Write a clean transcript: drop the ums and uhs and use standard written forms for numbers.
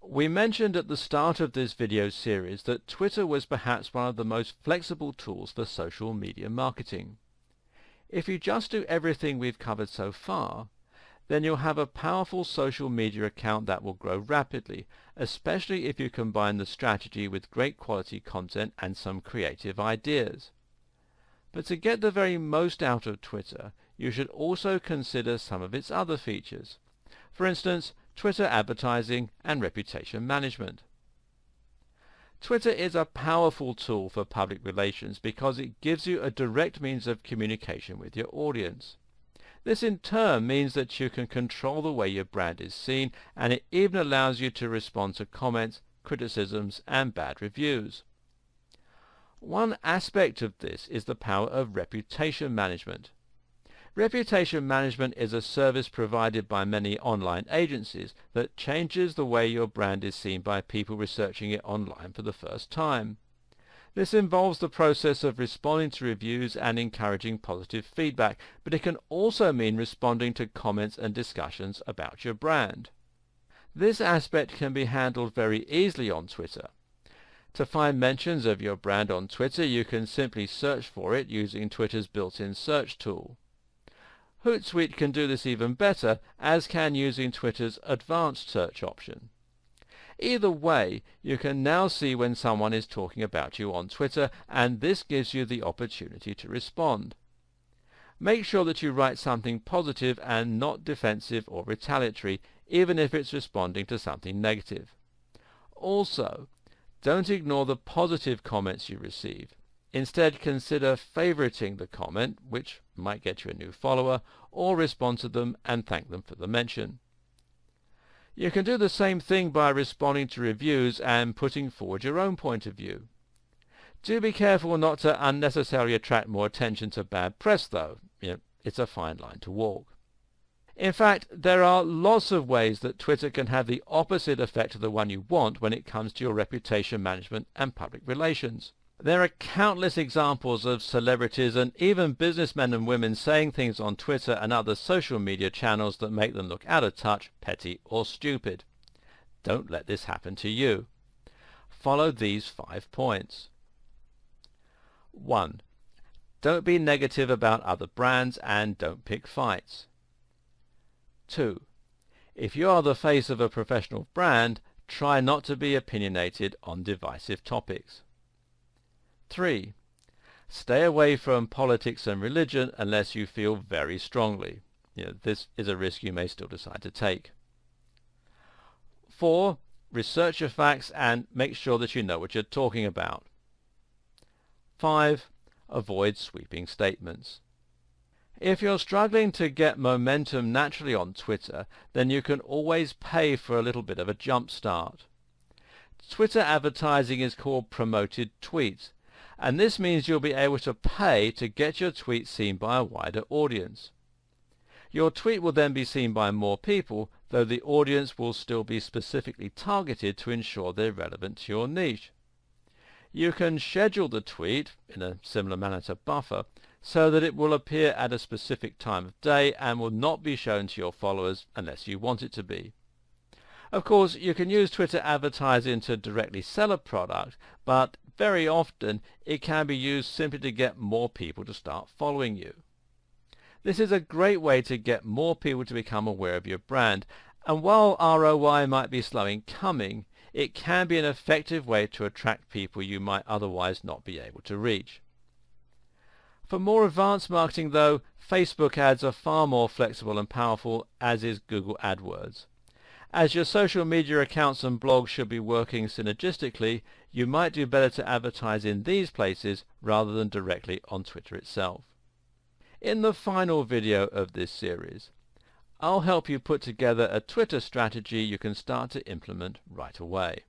We mentioned at the start of this video series that Twitter was perhaps one of the most flexible tools for social media marketing. If you just do everything we've covered so far, then you'll have a powerful social media account that will grow rapidly, especially if you combine the strategy with great quality content and some creative ideas. But to get the very most out of Twitter, you should also consider some of its other features. For instance, Twitter advertising and reputation management. Twitter is a powerful tool for public relations because it gives you a direct means of communication with your audience. This in turn means that you can control the way your brand is seen, and it even allows you to respond to comments, criticisms, and bad reviews. One aspect of this is the power of reputation management. Reputation management is a service provided by many online agencies that changes the way your brand is seen by people researching it online for the first time. This involves the process of responding to reviews and encouraging positive feedback, but it can also mean responding to comments and discussions about your brand. This aspect can be handled very easily on Twitter. To find mentions of your brand on Twitter, you can simply search for it using Twitter's built-in search tool. Hootsuite can do this even better, as can using Twitter's advanced search option. Either way, you can now see when someone is talking about you on Twitter, and this gives you the opportunity to respond. Make sure that you write something positive and not defensive or retaliatory, even if it's responding to something negative. Also, don't ignore the positive comments you receive. Instead, consider favoriting the comment, which might get you a new follower, or respond to them and thank them for the mention. You can do the same thing by responding to reviews and putting forward your own point of view. Do be careful not to unnecessarily attract more attention to bad press, though. It's a fine line to walk. In fact, there are lots of ways that Twitter can have the opposite effect of the one you want when it comes to your reputation management and public relations. There are countless examples of celebrities and even businessmen and women saying things on Twitter and other social media channels that make them look out of touch, petty, or stupid. Don't let this happen to you. Follow these 5 points. 1. Don't be negative about other brands and don't pick fights. 2. If you are the face of a professional brand, try not to be opinionated on divisive topics. 3. Stay away from politics and religion unless you feel very strongly. This is a risk you may still decide to take. 4. Research your facts and make sure that you know what you're talking about. 5. Avoid sweeping statements. If you're struggling to get momentum naturally on Twitter, then you can always pay for a little bit of a jump start. Twitter advertising is called promoted tweets, and this means you'll be able to pay to get your tweet seen by a wider audience. Your tweet will then be seen by more people, though the audience will still be specifically targeted to ensure they're relevant to your niche. You can schedule the tweet, in a similar manner to Buffer, so that it will appear at a specific time of day and will not be shown to your followers unless you want it to be. Of course, you can use Twitter advertising to directly sell a product, but very often it can be used simply to get more people to start following you. This is a great way to get more people to become aware of your brand, and while ROI might be slow in coming, it can be an effective way to attract people you might otherwise not be able to reach. For more advanced marketing, though, Facebook ads are far more flexible and powerful, as is Google AdWords. As your social media accounts and blogs should be working synergistically, you might do better to advertise in these places rather than directly on Twitter itself. In the final video of this series, I'll help you put together a Twitter strategy you can start to implement right away.